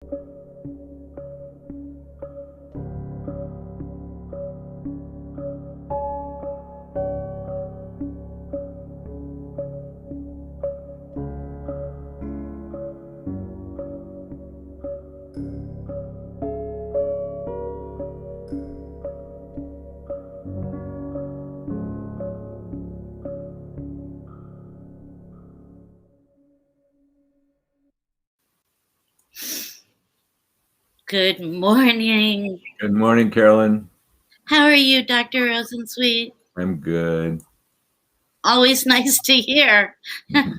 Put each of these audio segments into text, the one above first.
Good morning. Good morning, Carolyn. How are you, Dr. Rosensweet? I'm good. Always nice to hear.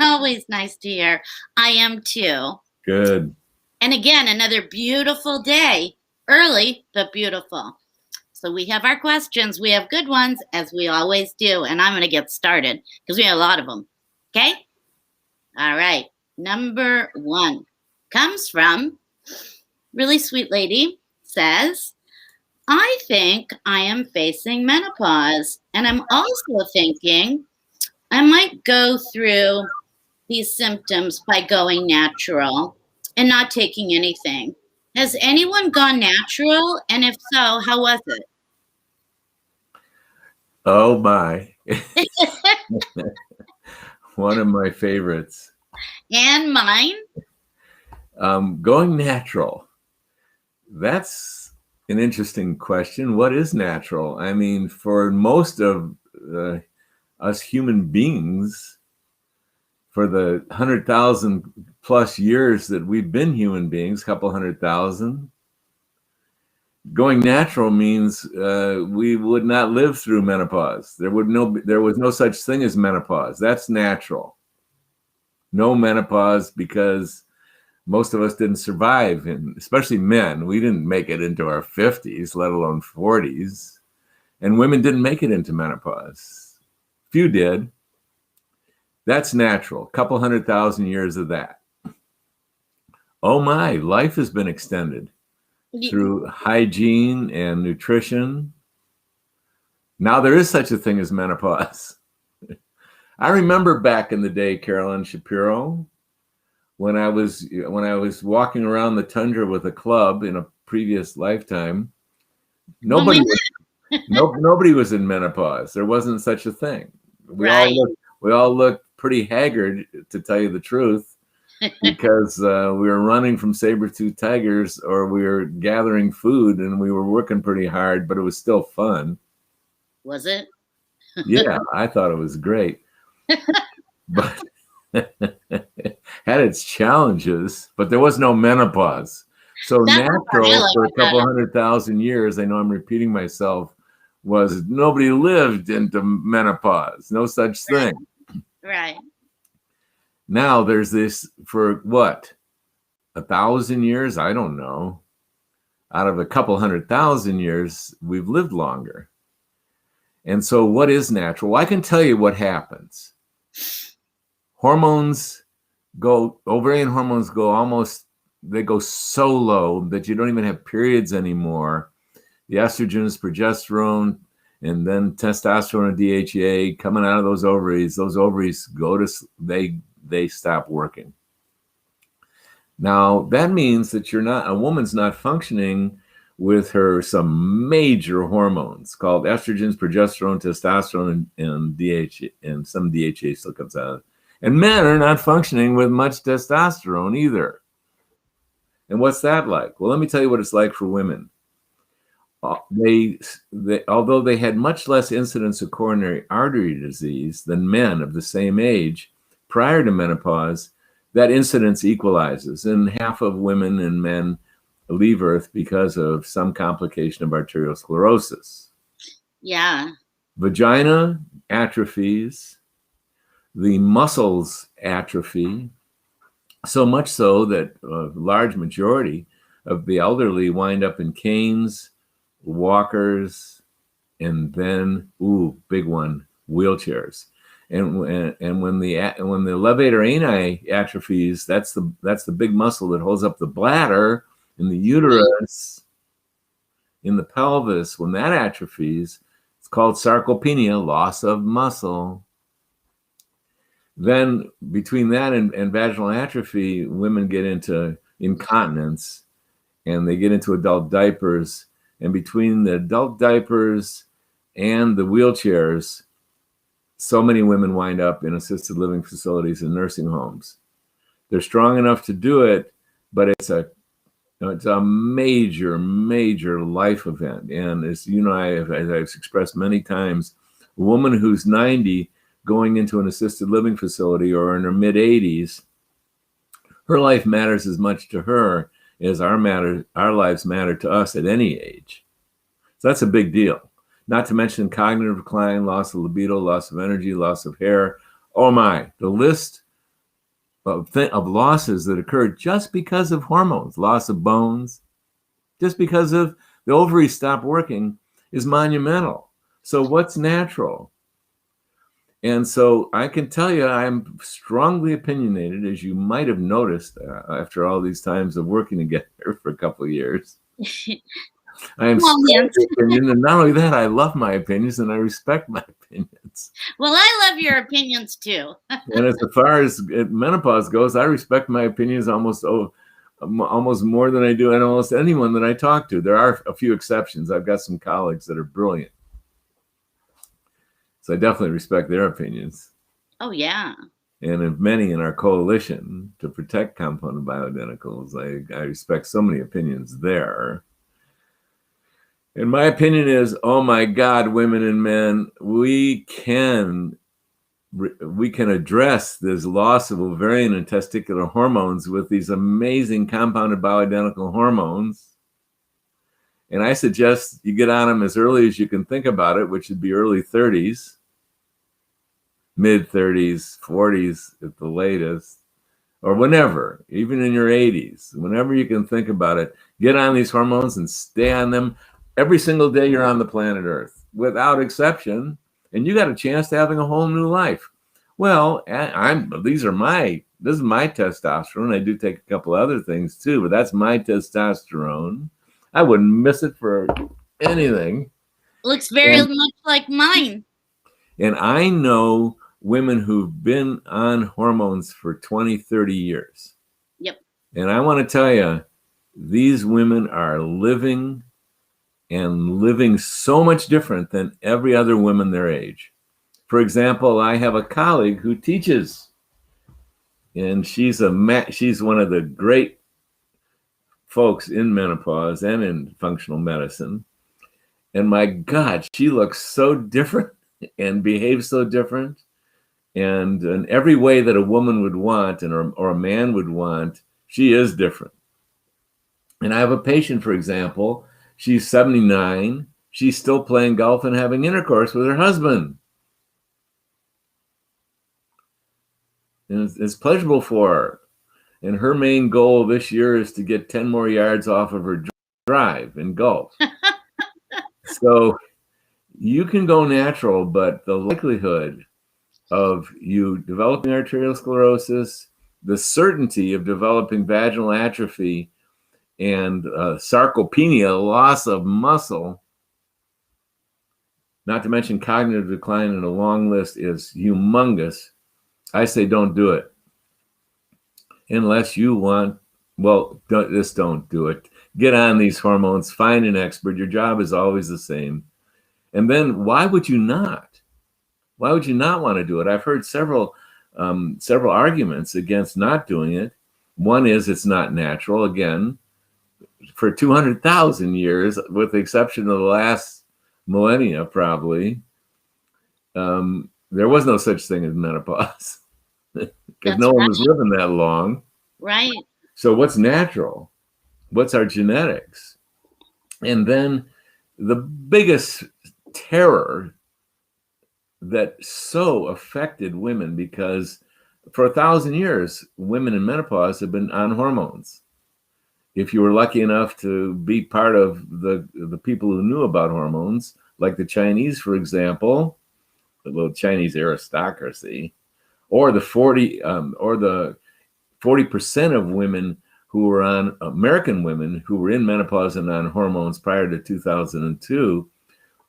Always nice to hear. I am too. Good. And again, another beautiful day. Early, but beautiful. So we have our questions. We have good ones, as we always do. And I'm going to get started because we have a lot of them. Okay? All right. Number one comes from really sweet lady, says, I think I am facing menopause, and I'm also thinking I might go through these symptoms by going natural and not taking anything. Has anyone gone natural? And if so, how was it? Oh, my. One of my favorites. And mine? Going natural. That's an interesting question. What is natural? I mean, for most of us human beings, for the 100,000 plus years that we've been human beings, couple 100,000, going natural means we would not live through menopause. There was no such thing as menopause. That's natural. No menopause, because most of us didn't survive, and especially men. We didn't make it into our 50s, let alone 40s. And women didn't make it into menopause. Few did. That's natural. A couple 100,000 years of that. Oh my, life has been extended through hygiene and nutrition. Now there is such a thing as menopause. I remember back in the day, Carolyn Shapiro, when I was walking around the tundra with a club in a previous lifetime, nobody was in menopause. There wasn't such a thing. We all looked pretty haggard, to tell you the truth, because we were running from saber-toothed tigers, or we were gathering food, and we were working pretty hard, but it was still fun. Was it? Yeah, I thought it was great. But had its challenges, but there was no menopause. So natural for a couple 100,000 years, I know I'm repeating myself, was nobody lived into menopause. No such thing. Right. Now there's this for what? 1,000 years? I don't know. Out of a couple 100,000 years, we've lived longer. And so what is natural? Well, I can tell you what happens. Ovarian hormones go so low that you don't even have periods anymore. The estrogens, progesterone, and then testosterone and DHEA coming out of those ovaries they stop working. Now that means that a woman's not functioning with some major hormones called estrogens, progesterone, testosterone, and DHEA, and some DHEA still comes out. And men are not functioning with much testosterone either. And what's that like? Well, let me tell you what it's like for women. Although they had much less incidence of coronary artery disease than men of the same age prior to menopause, that incidence equalizes, and half of women and men leave Earth because of some complication of arteriosclerosis. Yeah. Vagina atrophies, the muscles atrophy, so much so that a large majority of the elderly wind up in canes, walkers, and then, big one, wheelchairs. And when the levator ani atrophies, that's the big muscle that holds up the bladder in the uterus, in the pelvis. When that atrophies, it's called sarcopenia, loss of muscle. Then between that and vaginal atrophy, women get into incontinence, and they get into adult diapers. And between the adult diapers and the wheelchairs, so many women wind up in assisted living facilities and nursing homes. They're strong enough to do it, but it's a major, major life event. And as you know, as I've expressed many times, a woman who's 90 going into an assisted living facility or in her mid 80s, her life matters as much to her as our lives matter to us at any age. So that's a big deal. Not to mention cognitive decline, loss of libido, loss of energy, loss of hair. Oh my, the list of losses that occur just because of hormones, loss of bones, just because of the ovaries stop working is monumental. So what's natural? And so I can tell you, I'm strongly opinionated, as you might have noticed after all these times of working together for a couple of years. I am strongly opinion, and not only that, I love my opinions and I respect my opinions. Well, I love your opinions too. And as far as menopause goes, I respect my opinions almost more than I do and almost anyone that I talk to. There are a few exceptions. I've got some colleagues that are brilliant. So I definitely respect their opinions. Oh, yeah. And of many in our coalition to protect compounded bioidenticals, I respect so many opinions there. And my opinion is, oh my God, women and men, we can address this loss of ovarian and testicular hormones with these amazing compounded bioidentical hormones. And I suggest you get on them as early as you can think about it, which would be early 30s, mid 30s, 40s at the latest, or whenever, even in your 80s, whenever you can think about it, get on these hormones and stay on them every single day you're on the planet Earth, without exception. And you got a chance to having a whole new life. Well, this is my testosterone. I do take a couple other things too, but that's my testosterone. I wouldn't miss it for anything. Looks very much like mine. And I know women who've been on hormones for 20, 30 years. Yep. And I want to tell you, these women are living so much different than every other woman their age. For example, I have a colleague who teaches, and she's one of the great folks in menopause and in functional medicine. And my God, she looks so different and behaves so different. And in every way that a woman would want or a man would want, she is different. And I have a patient, for example, she's 79. She's still playing golf and having intercourse with her husband. And it's pleasurable for her. And her main goal this year is to get 10 more yards off of her drive in golf. So you can go natural, but the likelihood of you developing arteriosclerosis, the certainty of developing vaginal atrophy, and sarcopenia, loss of muscle, not to mention cognitive decline, and a long list is humongous. I say don't do it. Unless you want, well, don't do it. Get on these hormones, find an expert. Your job is always the same. And then why would you not? Why would you not want to do it? I've heard several arguments against not doing it. One is it's not natural. Again, for 200,000 years, with the exception of the last millennia, probably, there was no such thing as menopause because no one was living that long. Right. So what's natural? What's our genetics? And then the biggest terror that so affected women, because for 1,000 years, women in menopause have been on hormones. If you were lucky enough to be part of the people who knew about hormones, like the Chinese, for example, the little Chinese aristocracy, or the 40% of women who were on, American women who were in menopause and on hormones prior to 2002,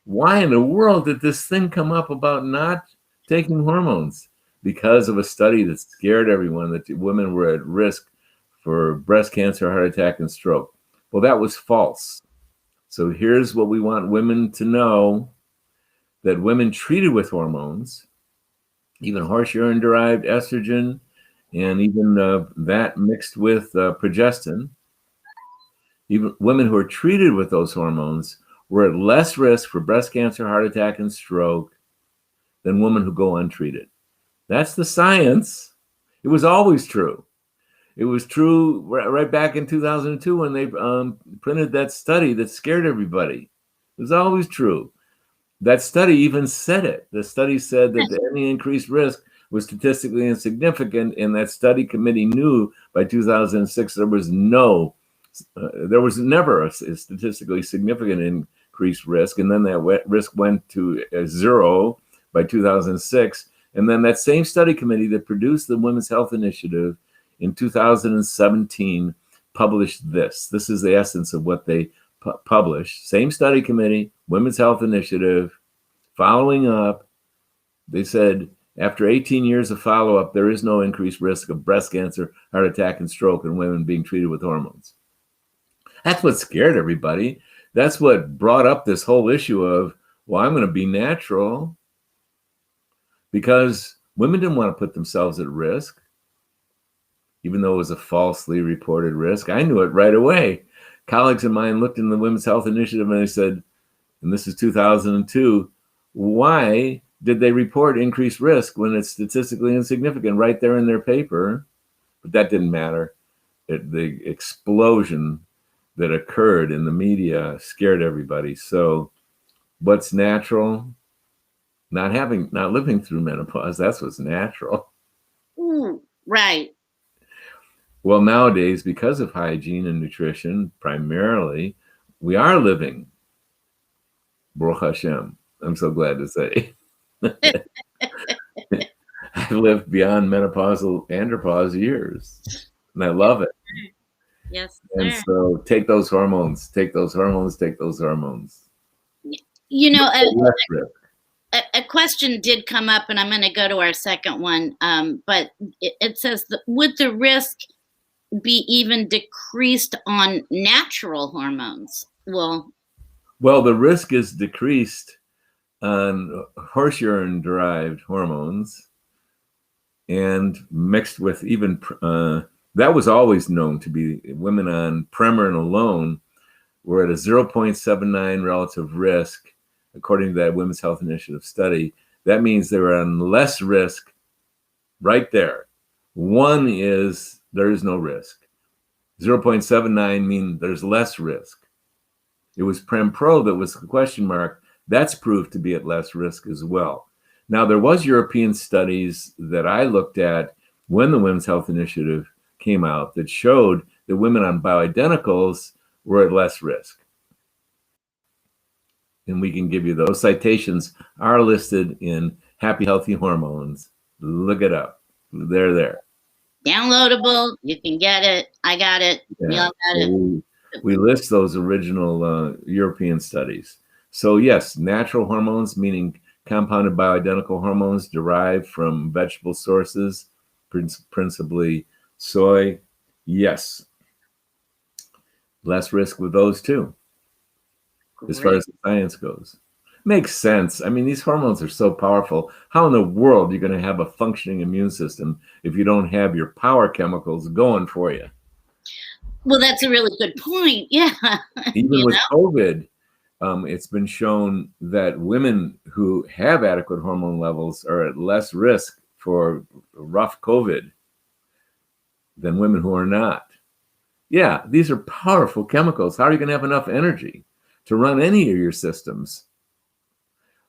why in the world did this thing come up about not taking hormones? Because of a study that scared everyone that women were at risk for breast cancer, heart attack, and stroke. Well, that was false. So here's what we want women to know, that women treated with hormones, even horse urine derived estrogen, and even that mixed with progestin, even women who are treated with those hormones were at less risk for breast cancer, heart attack, and stroke than women who go untreated. That's the science. It was always true. It was true right back in 2002 when they printed that study that scared everybody. It was always true. That study even said it. The study said that any increased risk was statistically insignificant, and that study committee knew by 2006 there was never a statistically significant increased risk, and then that risk went to zero by 2006. And then that same study committee that produced the Women's Health Initiative in 2017 published this. This is the essence of what they published. Same study committee, Women's Health Initiative, following up. They said, after 18 years of follow-up, there is no increased risk of breast cancer, heart attack, and stroke in women being treated with hormones. That's what scared everybody. That's what brought up this whole issue of, well, I'm going to be natural, because women didn't want to put themselves at risk, even though it was a falsely reported risk. I knew it right away. Colleagues of mine looked in the Women's Health Initiative and they said, and this is 2002, why did they report increased risk when it's statistically insignificant right there in their paper? But that didn't matter. The explosion that occurred in the media scared everybody. So what's natural? Not living through menopause. That's what's natural. Right. Well, nowadays, because of hygiene and nutrition, primarily, we are living. Baruch Hashem. I'm so glad to say. I've lived beyond menopausal andropause years, and I love it. Yes, and sir. So take those hormones, take those hormones, take those hormones. You know, a question did come up, and I'm going to go to our second one. But it says, would the risk be even decreased on natural hormones? Well, the risk is decreased on horse urine derived hormones, and mixed with even that was always known to be women on Premarin alone were at a 0.79 relative risk, according to that Women's Health Initiative study. That means they were on less risk right there. One is there is no risk. 0.79 mean there's less risk. It was Prem Pro that was the question mark. That's proved to be at less risk as well. Now, there was European studies that I looked at when the Women's Health Initiative came out that showed that women on bioidenticals were at less risk. And we can give you those citations are listed in Happy Healthy Hormones. Look it up. They're there. Downloadable. You can get it. I got it. Yeah. We all got it. We list those original European studies. So yes, natural hormones, meaning compounded bioidentical hormones derived from vegetable sources, principally soy. Yes. Less risk with those too. As far as the science goes. Makes sense. I mean, these hormones are so powerful. How in the world are you going to have a functioning immune system if you don't have your power chemicals going for you? Well, that's a really good point. Yeah. Even with COVID, it's been shown that women who have adequate hormone levels are at less risk for rough COVID than women who are not. Yeah, these are powerful chemicals. How are you going to have enough energy to run any of your systems,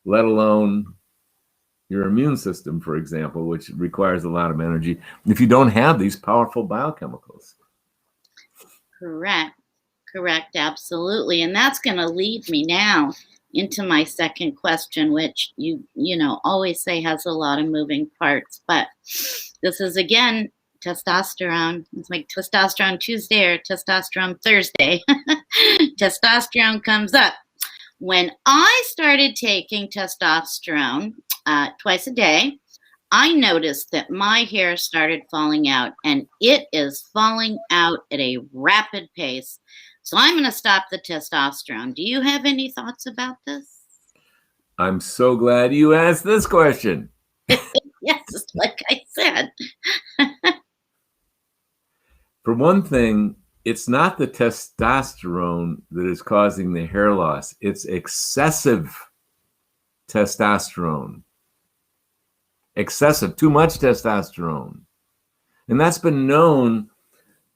let alone your immune system, for example, which requires a lot of energy, if you don't have these powerful biochemicals? Correct, absolutely. And that's going to lead me now into my second question, which you always say has a lot of moving parts, but this is again testosterone. It's like testosterone Tuesday or testosterone Thursday. Testosterone comes up. When I started taking testosterone twice a day, I noticed that my hair started falling out, and it is falling out at a rapid pace. So I'm going to stop the testosterone. Do you have any thoughts about this? I'm so glad you asked this question. Yes, like I said. For one thing, it's not the testosterone that is causing the hair loss. It's excessive testosterone. Excessive, too much testosterone. And that's been known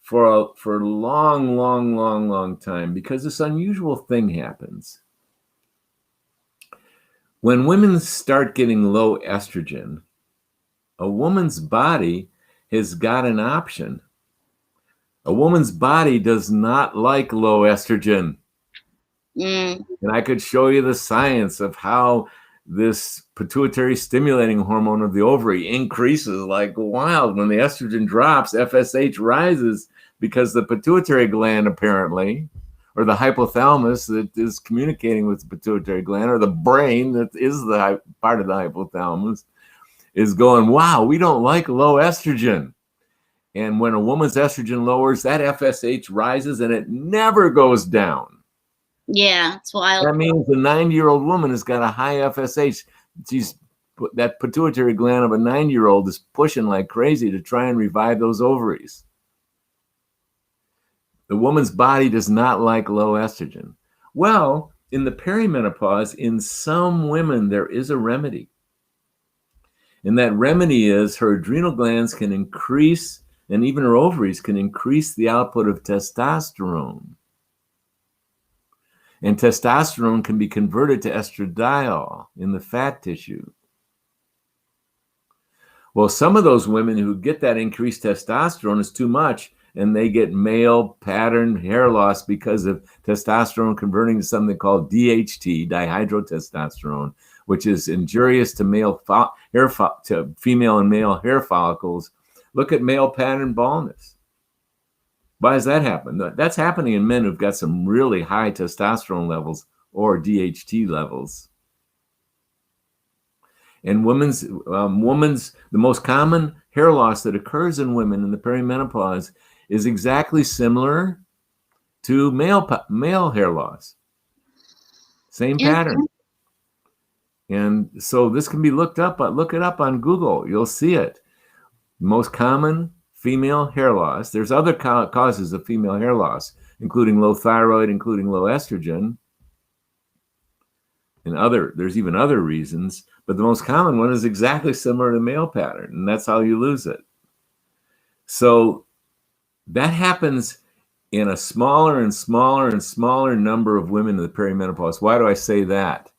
for a long time because this unusual thing happens. When women start getting low estrogen, a woman's body has got an option. A woman's body does not like low estrogen. Mm. And I could show you the science of how this pituitary stimulating hormone of the ovary increases like wild. When the estrogen drops, FSH rises because the pituitary gland apparently, or the hypothalamus that is communicating with the pituitary gland, or the brain that is the part of the hypothalamus, is going, wow, we don't like low estrogen. And when a woman's estrogen lowers, that FSH rises and it never goes down. Yeah, it's wild. That means a 90-year-old woman has got a high FSH. That pituitary gland of a 90-year-old is pushing like crazy to try and revive those ovaries. The woman's body does not like low estrogen. Well, in the perimenopause, in some women, there is a remedy. And that remedy is her adrenal glands can increase, and even her ovaries can increase the output of testosterone. And testosterone can be converted to estradiol in the fat tissue. Well, some of those women who get that increased testosterone is too much, and they get male pattern hair loss because of testosterone converting to something called DHT, dihydrotestosterone, which is injurious to to female and male hair follicles. Look at male pattern baldness. Why does that happen? That's happening in men who've got some really high testosterone levels or DHT levels. And the most common hair loss that occurs in women in the perimenopause is exactly similar to male hair loss. Same pattern. And so this can be looked up. Look it up on Google. You'll see it. Most common female hair loss. There's other causes of female hair loss, including low thyroid, including low estrogen, and there's even other reasons. But the most common one is exactly similar to male pattern, and that's how you lose it. So that happens in a smaller and smaller and smaller number of women in the perimenopause. Why do I say that?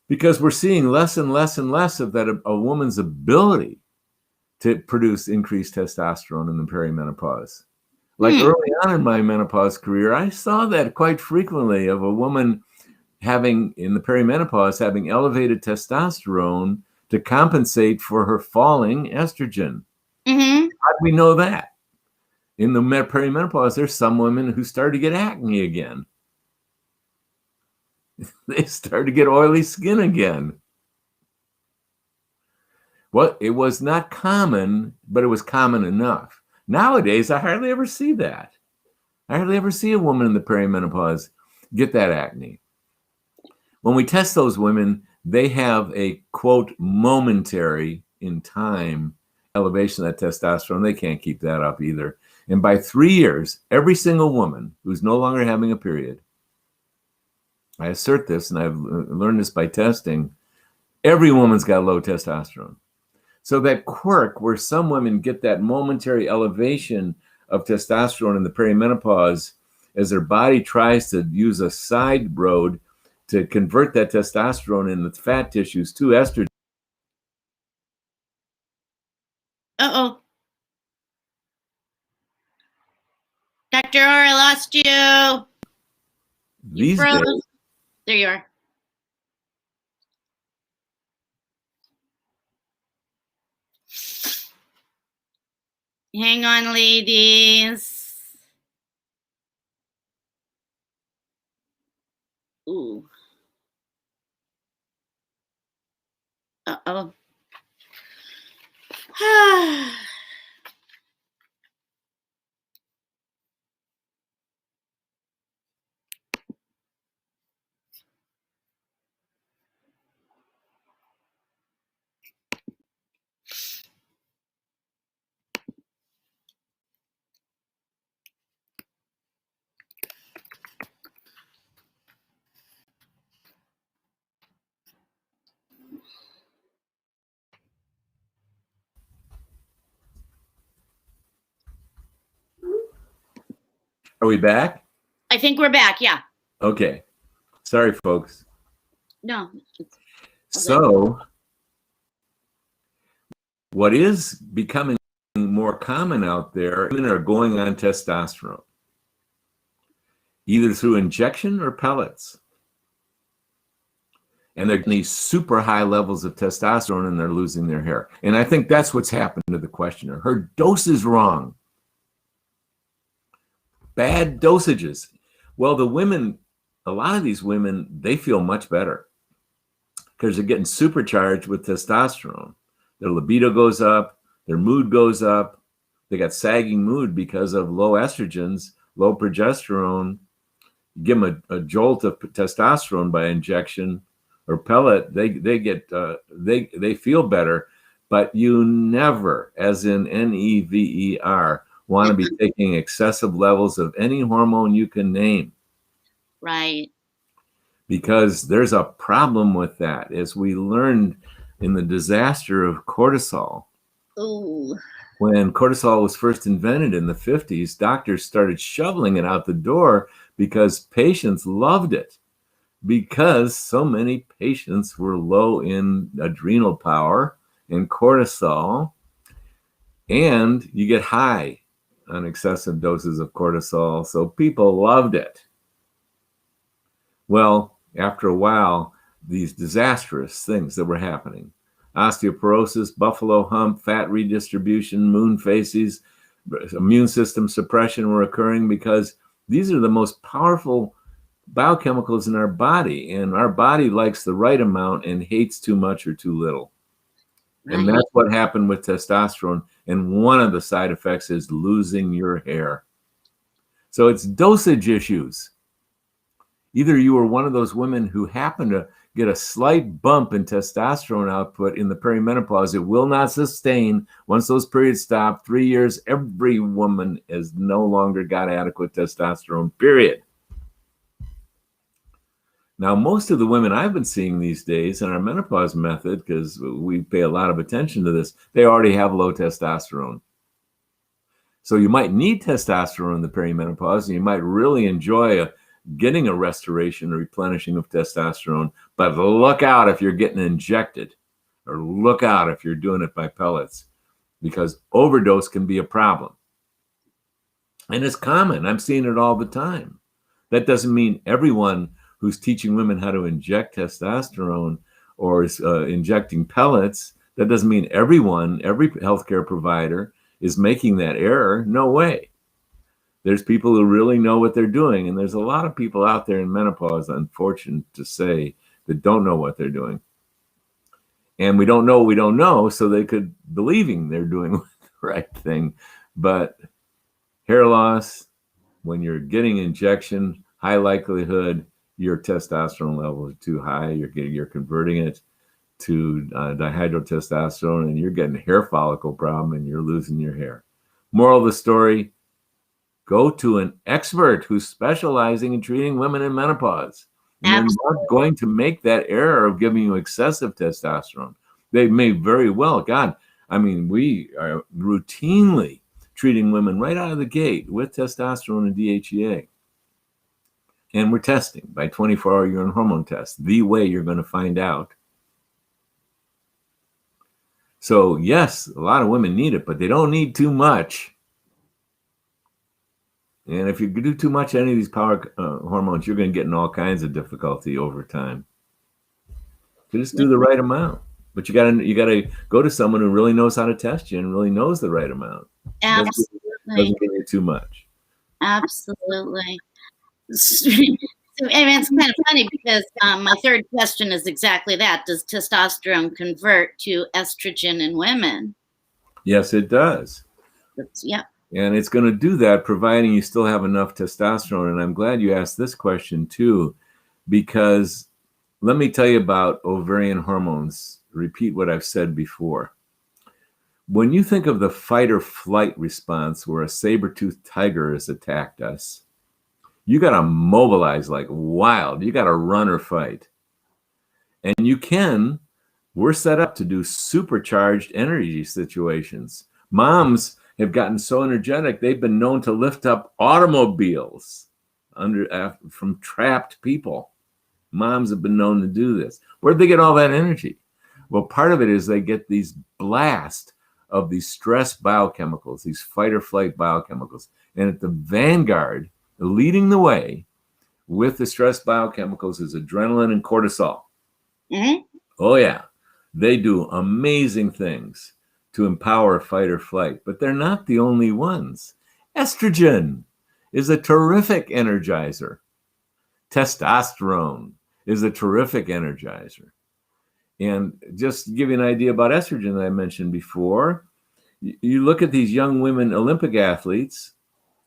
Because we're seeing less and less and less of that a woman's ability to produce increased testosterone in the perimenopause. Like early on in my menopause career, I saw that quite frequently of a woman in the perimenopause having elevated testosterone to compensate for her falling estrogen. Mm-hmm. How do we know that? In the perimenopause, there's some women who start to get acne again. They start to get oily skin again. Well, it was not common, but it was common enough. Nowadays, I hardly ever see that. I hardly ever see a woman in the perimenopause get that acne. When we test those women, they have a, quote, momentary in time elevation of that testosterone. They can't keep that up either. And by 3 years, every single woman who's no longer having a period, I assert this, and I've learned this by testing, every woman's got low testosterone. So that quirk where some women get that momentary elevation of testosterone in the perimenopause as their body tries to use a side road to convert that testosterone in the fat tissues to estrogen. Uh-oh. Dr. R, I lost you. You froze. Days, there you are. Hang on, ladies. Ooh. Uh-oh. Are we back? I think we're back. Yeah. Okay. Sorry, folks. No. So, what is becoming more common out there, women are going on testosterone, either through injection or pellets. And they're getting these super high levels of testosterone and they're losing their hair. And I think that's what's happened to the questioner. Her dose is wrong. Bad dosages. Well, the women, a lot of these women, they feel much better because they're getting supercharged with testosterone. Their libido goes up, their mood goes up. They got sagging mood because of low estrogens, low progesterone. You give them a jolt of testosterone by injection or pellet, they feel better. But you never, as in NEVER, want to be taking excessive levels of any hormone you can name. Right. Because there's a problem with that, as we learned in the disaster of cortisol. Ooh. When cortisol was first invented in the 50s, doctors started shoveling it out the door because patients loved it, because so many patients were low in adrenal power and cortisol, and you get high on excessive doses of cortisol, so people loved it. Well, after a while, these disastrous things that were happening, osteoporosis, buffalo hump, fat redistribution, moon phases, immune system suppression were occurring because these are the most powerful biochemicals in our body, and our body likes the right amount and hates too much or too little. Right. And that's what happened with testosterone. And one of the side effects is losing your hair. So it's dosage issues. Either you are one of those women who happen to get a slight bump in testosterone output in the perimenopause. It will not sustain. Once those periods stop, 3 years, every woman has no longer got adequate testosterone, period. Now, most of the women I've been seeing these days in our menopause method, because we pay a lot of attention to this, they already have low testosterone. So you might need testosterone in the perimenopause, and you might really enjoy getting a restoration or replenishing of testosterone, but look out if you're getting injected, or look out if you're doing it by pellets, because overdose can be a problem. And it's common. I'm seeing it all the time. That doesn't mean everyone who's teaching women how to inject testosterone or is injecting pellets, that doesn't mean every healthcare provider is making that error. No way. There's people who really know what they're doing, and there's a lot of people out there in menopause, unfortunate to say, that don't know what they're doing. And we don't know what we don't know, so they could believing they're doing the right thing. But hair loss, when you're getting injection, high likelihood your testosterone levels are too high. You're converting it to dihydrotestosterone, and you're getting a hair follicle problem, and you're losing your hair. Moral of the story: go to an expert who's specializing in treating women in menopause. And they're not going to make that error of giving you excessive testosterone. They may very well, we are routinely treating women right out of the gate with testosterone and DHEA. And we're testing by 24-hour urine hormone test, the way you're going to find out. So yes, a lot of women need it, but they don't need too much. And if you do too much of any of these power hormones, you're going to get in all kinds of difficulty over time. So just do the right amount. But you gotta go to someone who really knows how to test you and really knows the right amount. Absolutely. Doesn't give you too much. Absolutely. And it's kind of funny because my third question is exactly that. Does testosterone convert to estrogen in women? Yes, it does. Yeah. And it's going to do that providing you still have enough testosterone. And I'm glad you asked this question too, because let me tell you about ovarian hormones. Repeat what I've said before. When you think of the fight or flight response where a saber-toothed tiger has attacked us, you got to mobilize like wild. You got to run or fight. And we're set up to do supercharged energy situations. Moms have gotten so energetic, they've been known to lift up automobiles from trapped people. Moms have been known to do this. Where'd they get all that energy? Well, part of it is they get these blasts of these stress biochemicals, these fight or flight biochemicals. And at the vanguard, leading the way with the stress biochemicals is adrenaline and cortisol. Mm-hmm. Oh, yeah. They do amazing things to empower fight or flight, but they're not the only ones. Estrogen is a terrific energizer. Testosterone is a terrific energizer. And just to give you an idea about estrogen that I mentioned before, you look at these young women Olympic athletes,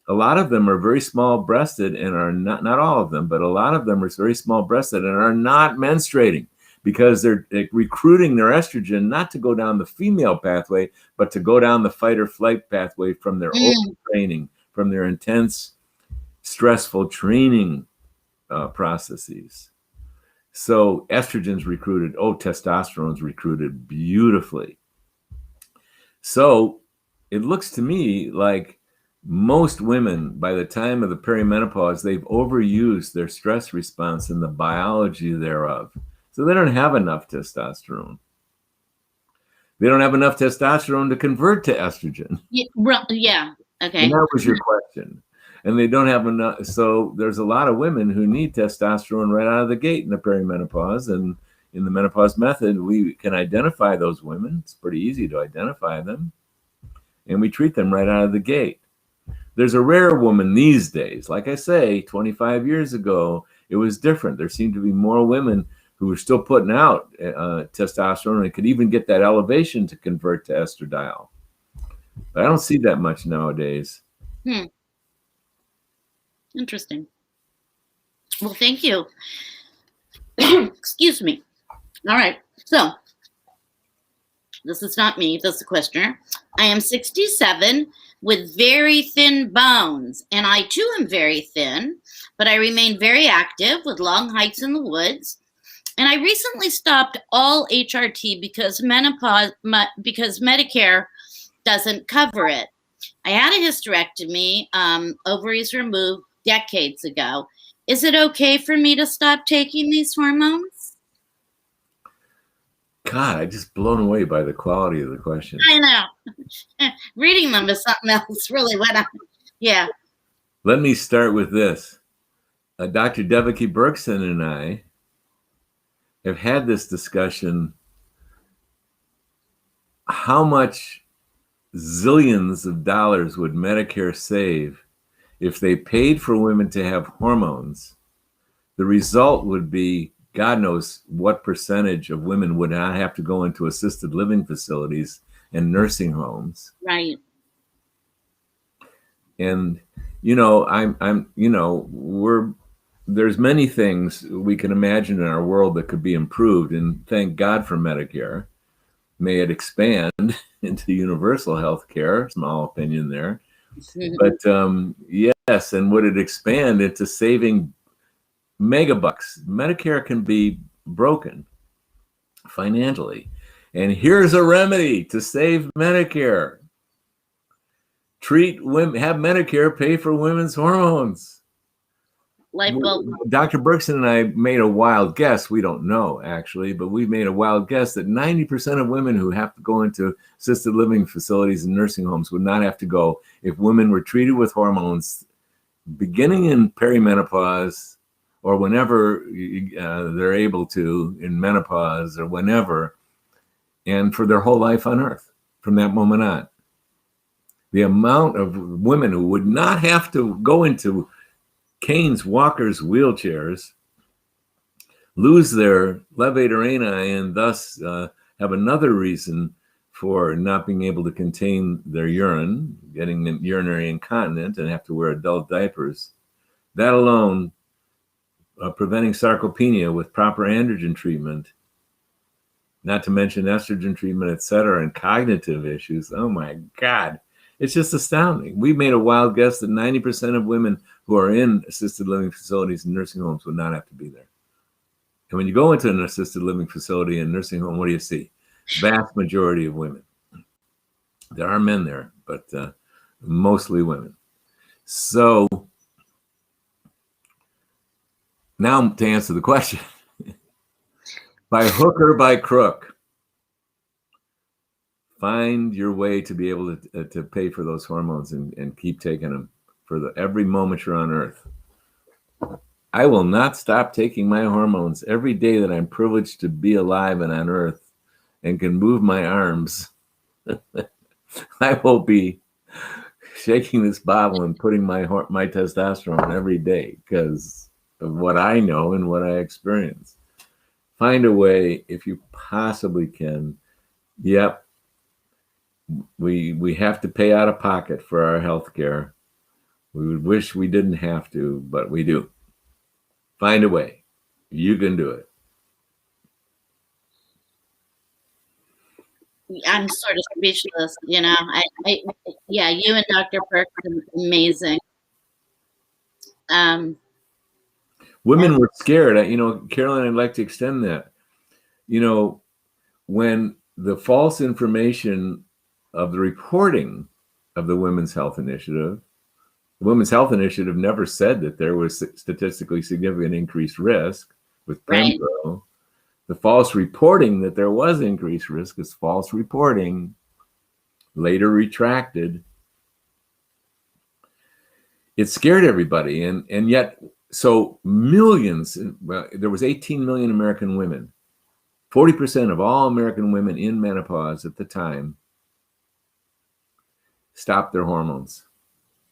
a lot of them are very small breasted and are not all of them, but a lot of them are very small breasted and are not menstruating because they're recruiting their estrogen not to go down the female pathway, but to go down the fight or flight pathway from their overtraining, from their intense, stressful training processes. So estrogen's recruited. Oh, testosterone's recruited beautifully. So it looks to me like most women, by the time of the perimenopause, they've overused their stress response and the biology thereof. So they don't have enough testosterone. They don't have enough testosterone to convert to estrogen. Yeah. Okay. And that was your question. And they don't have enough. So there's a lot of women who need testosterone right out of the gate in the perimenopause. And in the menopause method, we can identify those women. It's pretty easy to identify them. And we treat them right out of the gate. There's a rare woman these days. Like I say, 25 years ago, it was different. There seemed to be more women who were still putting out testosterone and could even get that elevation to convert to estradiol. But I don't see that much nowadays. Interesting. Well, thank you. Excuse me. All right. So this is not me. This is a questioner. I am 67 with very thin bones, and I too am very thin, but I remain very active with long hikes in the woods. And I recently stopped all HRT because Medicare doesn't cover it. I had a hysterectomy, ovaries removed decades ago. Is it okay for me to stop taking these hormones? God, I'm just blown away by the quality of the question. I know. Reading them is something else, really. Yeah. Let me start with this. Dr. Devaki Bergson and I have had this discussion. How much zillions of dollars would Medicare save if they paid for women to have hormones? The result would be, God knows what percentage of women would not have to go into assisted living facilities and nursing homes. Right. And, there's many things we can imagine in our world that could be improved. And thank God for Medicare. May it expand into universal health care, small opinion there. But yes, and would it expand into saving megabucks? Medicare can be broken financially. And here's a remedy to save Medicare. Treat women, have Medicare pay for women's hormones. Dr. Bergson and I made a wild guess. We don't know, actually, but we've made a wild guess that 90% of women who have to go into assisted living facilities and nursing homes would not have to go if women were treated with hormones beginning in perimenopause or whenever they're able to, in menopause or whenever, and for their whole life on Earth from that moment on. The amount of women who would not have to go into canes, walkers, wheelchairs, lose their levator ani, and thus have another reason for not being able to contain their urine, getting urinary incontinent, and have to wear adult diapers. That alone, preventing sarcopenia with proper androgen treatment, not to mention estrogen treatment, et cetera, and cognitive issues. Oh my God. It's just astounding. We made a wild guess that 90% of women who are in assisted living facilities and nursing homes would not have to be there. And when you go into an assisted living facility and nursing home, what do you see? Vast majority of women. There are men there, but mostly women. So now to answer the question, by hook or by crook, find your way to be able to pay for those hormones and keep taking them for every moment you're on earth. I will not stop taking my hormones every day that I'm privileged to be alive and on earth and can move my arms. I will be shaking this bottle and putting my testosterone every day because of what I know and what I experience. Find a way, if you possibly can. Yep, we have to pay out of pocket for our health care. We would wish we didn't have to, but we do. Find a way. You can do it. I'm sort of speechless, you know. Yeah, you and Dr. Perk are amazing. Women were scared. Caroline, I'd like to extend that. When the false information of the reporting of the Women's Health Initiative, the Women's Health Initiative never said that there was statistically significant increased risk with Pembro. Right. The false reporting that there was increased risk is false reporting, later retracted. It scared everybody. And yet, so millions, well, there was 18 million American women. 40% of all American women in menopause at the time stopped their hormones,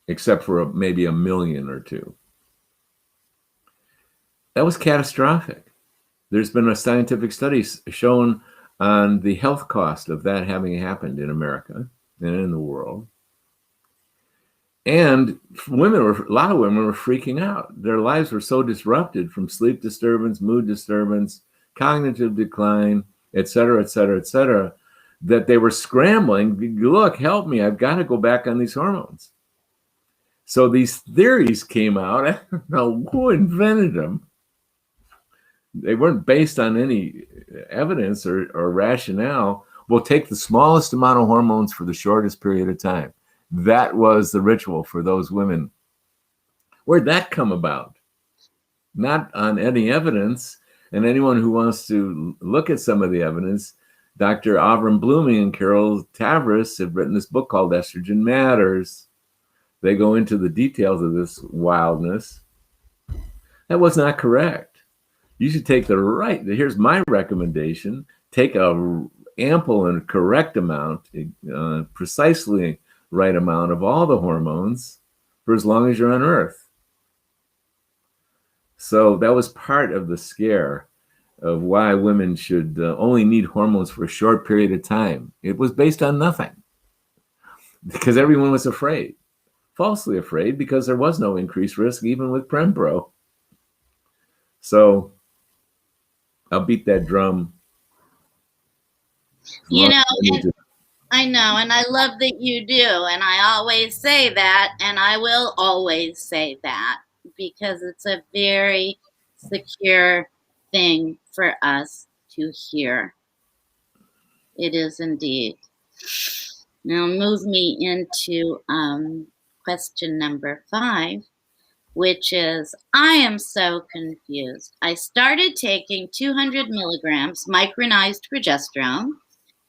except for maybe 1 million or 2. That was catastrophic. There's been a scientific study shown on the health cost of that having happened in America and in the world. And a lot of women were freaking out. Their lives were so disrupted from sleep disturbance, mood disturbance, cognitive decline, et cetera, that they were scrambling. Look, help me. I've got to go back on these hormones. So these theories came out. I don't know who invented them. They weren't based on any evidence or rationale. We'll take the smallest amount of hormones for the shortest period of time. That was the ritual for those women. Where'd that come about? Not on any evidence. And anyone who wants to look at some of the evidence, Dr. Avram Blooming and Carol Tavris have written this book called Estrogen Matters. They go into the details of this wildness. That was not correct. You should take here's my recommendation, take a ample and correct amount, precisely right amount of all the hormones for as long as you're on Earth. So that was part of the scare of why women should only need hormones for a short period of time. It was based on nothing because everyone was afraid, falsely afraid, because there was no increased risk even with Pembro. So I'll beat that drum. You know, I know, and I love that you do, and I always say that, and I will always say that, because it's a very secure thing for us to hear. It is indeed. Now move me into question number 5, which is, I am so confused. I started taking 200 milligrams micronized progesterone,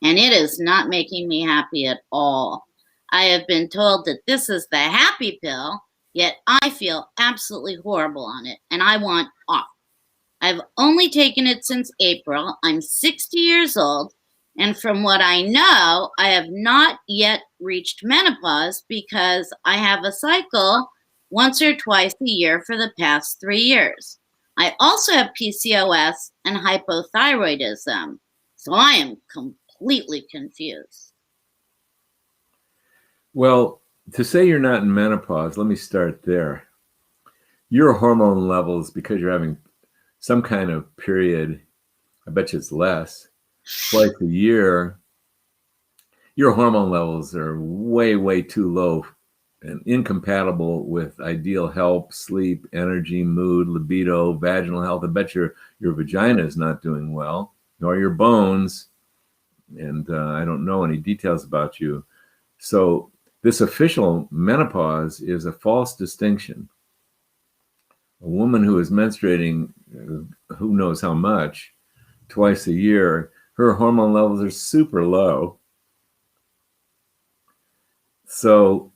and it is not making me happy at all. I have been told that this is the happy pill, yet I feel absolutely horrible on it, and I want off. I've only taken it since April. I'm 60 years old, and from what I know, I have not yet reached menopause because I have a cycle once or twice a year for the past 3 years. I also have PCOS and hypothyroidism, so I am completely confused. Well, to say you're not in menopause, let me start there. Your hormone levels, because you're having some kind of period, I bet you it's less, twice a year, your hormone levels are way, way too low and incompatible with ideal health, sleep, energy, mood, libido, vaginal health. I bet your vagina is not doing well, nor your bones. And I don't know any details about you. So This official menopause is a false distinction. A woman who is menstruating, who knows how much, twice a year, her hormone levels are super low. So,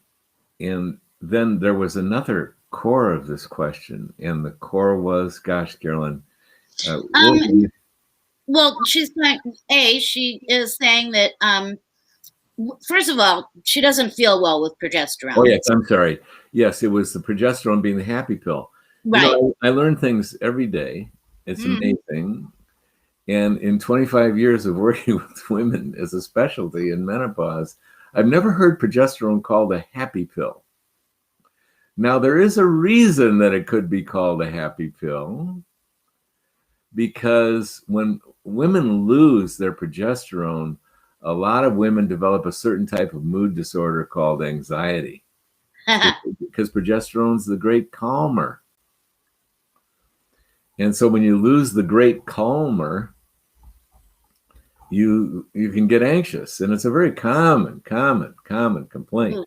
and then there was another core of this question, and the core was, gosh, Carolyn, well, she's saying, she is saying that, first of all, she doesn't feel well with progesterone. Oh, yes, I'm sorry. Yes, it was the progesterone being the happy pill. Right. I learn things every day. It's amazing. And in 25 years of working with women as a specialty in menopause, I've never heard progesterone called a happy pill. Now, there is a reason that it could be called a happy pill, because when women lose their progesterone, a lot of women develop a certain type of mood disorder called anxiety, because progesterone is the great calmer. And so when you lose the great calmer, you can get anxious, and it's a very common complaint.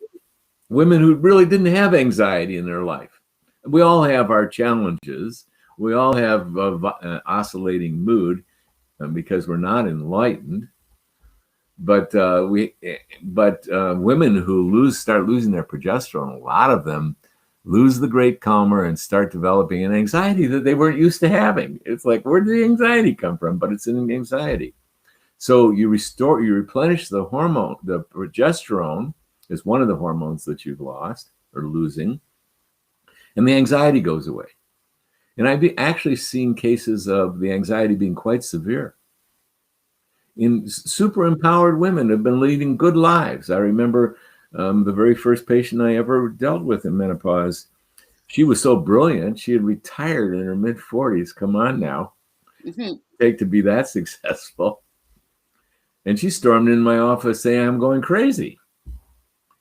Women who really didn't have anxiety in their life. We all have our challenges. We all have oscillating mood because we're not enlightened. But women who start losing their progesterone, a lot of them lose the great calmer and start developing an anxiety that they weren't used to having. It's like, where did the anxiety come from? But it's an anxiety. So you replenish the hormone. The progesterone is one of the hormones that you've lost or losing, and the anxiety goes away. And I've actually seen cases of the anxiety being quite severe. In super empowered women have been leading good lives. I remember the very first patient I ever dealt with in menopause. She was so brilliant. She had retired in her mid-40s. Come on now. Take to be that successful. And she stormed in my office saying, I'm going crazy.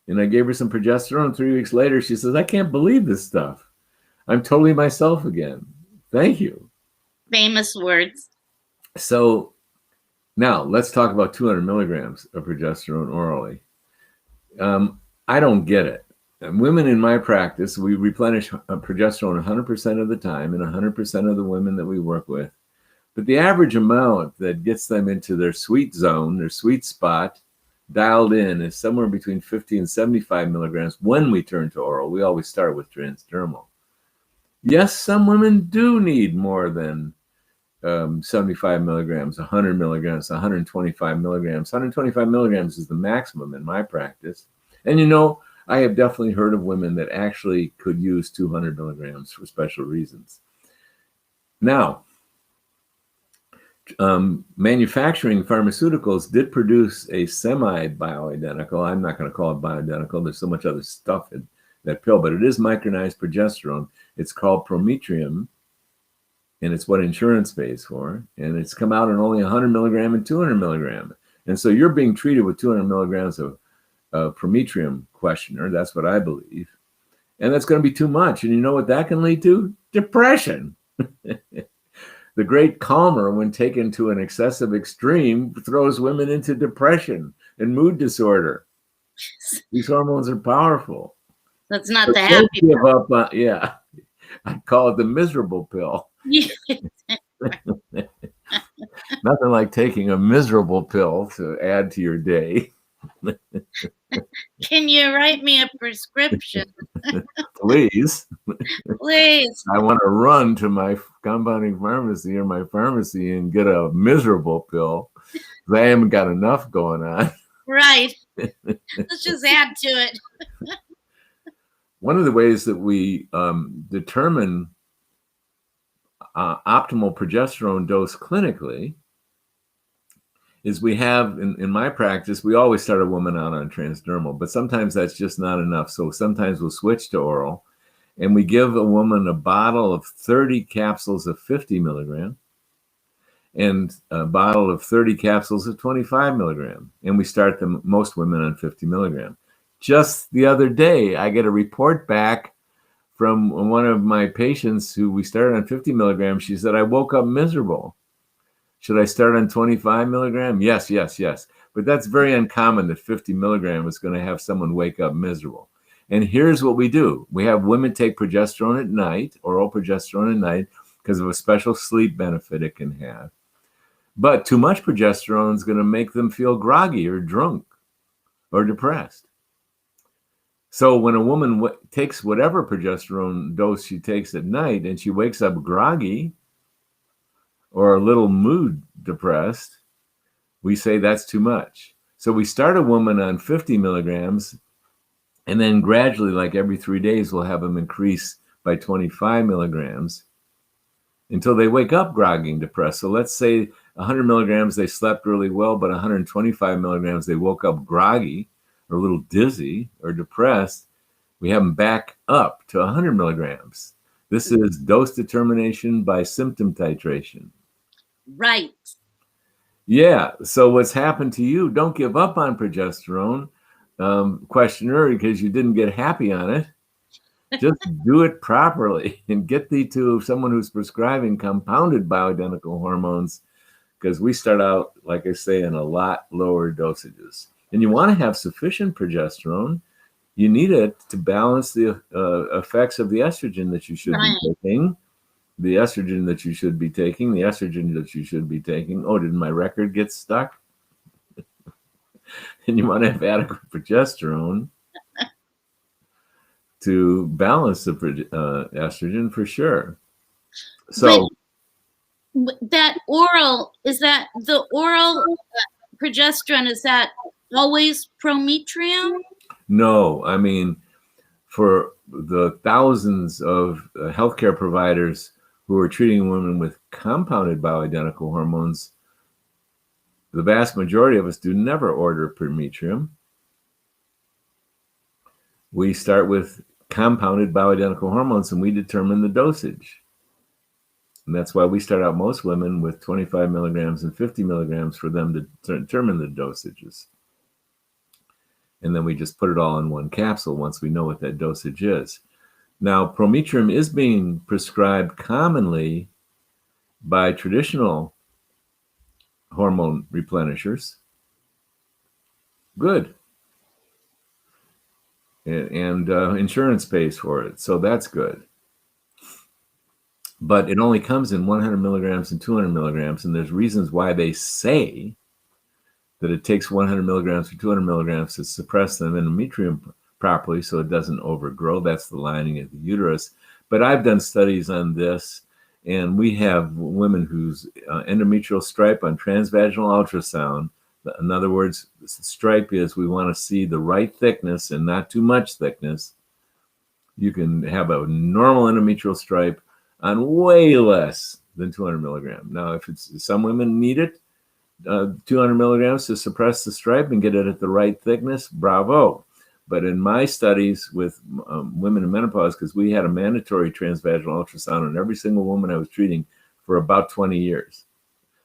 And I gave her some progesterone. 3 weeks later, she says, I can't believe this stuff. I'm totally myself again. Thank you. Famous words. So now let's talk about 200 milligrams of progesterone orally. I don't get it. And women in my practice, we replenish progesterone 100% of the time in 100% of the women that we work with. But the average amount that gets them into their sweet zone, their sweet spot, dialed in, is somewhere between 50 and 75 milligrams when we turn to oral. We always start with transdermal. Yes, some women do need more than 75 milligrams, 100 milligrams, 125 milligrams. 125 milligrams is the maximum in my practice. And I have definitely heard of women that actually could use 200 milligrams for special reasons. Now, manufacturing pharmaceuticals did produce a semi-bioidentical. I'm not going to call it bioidentical. There's so much other stuff in that pill, but it is micronized progesterone. It's called Prometrium, and it's what insurance pays for. And it's come out in only 100 milligram and 200 milligram. And so you're being treated with 200 milligrams of Prometrium questioner. That's what I believe. And that's going to be too much. And you know what that can lead to? Depression. The great calmer, when taken to an excessive extreme, throws women into depression and mood disorder. These hormones are powerful. That's not the happy pill. Give up on, yeah. I call it the miserable pill. Nothing like taking a miserable pill to add to your day. Can you write me a prescription? Please. Please. I want to run to my compounding pharmacy or my pharmacy and get a miserable pill. I haven't got enough going on. Right. Let's just add to it. One of the ways that we determine optimal progesterone dose clinically is we have, in my practice, we always start a woman out on transdermal, but sometimes that's just not enough. So sometimes we'll switch to oral, and we give a woman a bottle of 30 capsules of 50 milligram and a bottle of 30 capsules of 25 milligram. And we start most women on 50 milligram. Just the other day, I get a report back from one of my patients who we started on 50 milligrams. She said, I woke up miserable. Should I start on 25 milligram? Yes. But that's very uncommon that 50 milligram is going to have someone wake up miserable. And here's what we do. We have women take progesterone at night, oral progesterone at night, because of a special sleep benefit it can have. But too much progesterone is going to make them feel groggy or drunk or depressed. So when a woman takes whatever progesterone dose she takes at night and she wakes up groggy or a little mood depressed, we say that's too much. So we start a woman on 50 milligrams, and then gradually, like every 3 days, we'll have them increase by 25 milligrams until they wake up groggy and depressed. So let's say 100 milligrams, they slept really well, but 125 milligrams, they woke up groggy or a little dizzy or depressed. We have them back up to 100 milligrams. This is dose determination by symptom titration. Right. Yeah. So what's happened to you, don't give up on progesterone, questioner, because you didn't get happy on it. Just do it properly and get thee to someone who's prescribing compounded bioidentical hormones, because we start out, like I say, in a lot lower dosages. And you want to have sufficient progesterone. You need it to balance the effects of the estrogen that you should be taking, the estrogen that you should be taking, the estrogen that you should be taking. Oh, did my record get stuck? And you want to have adequate progesterone to balance the estrogen for sure. So that oral, is that the oral progesterone, is that always prometrium? No, I mean, for the thousands of healthcare providers who are treating women with compounded bioidentical hormones, the vast majority of us do never order prometrium. We start with compounded bioidentical hormones and we determine the dosage. And that's why we start out most women with 25 milligrams and 50 milligrams for them to determine the dosages. And then we just put it all in one capsule once we know what that dosage is. Now, prometrium is being prescribed commonly by traditional hormone replenishers. Good. And insurance pays for it, so that's good. But it only comes in 100 milligrams and 200 milligrams, and there's reasons why they say that it takes 100 milligrams or 200 milligrams to suppress the endometrium properly so it doesn't overgrow. That's the lining of the uterus. But I've done studies on this, and we have women whose endometrial stripe on transvaginal ultrasound, in other words, the stripe is we want to see the right thickness and not too much thickness. You can have a normal endometrial stripe on way less than 200 milligrams. Now, if it's some women need it, 200 milligrams to suppress the stripe and get it at the right thickness, bravo. But in my studies with women in menopause, because we had a mandatory transvaginal ultrasound on every single woman I was treating for about 20 years.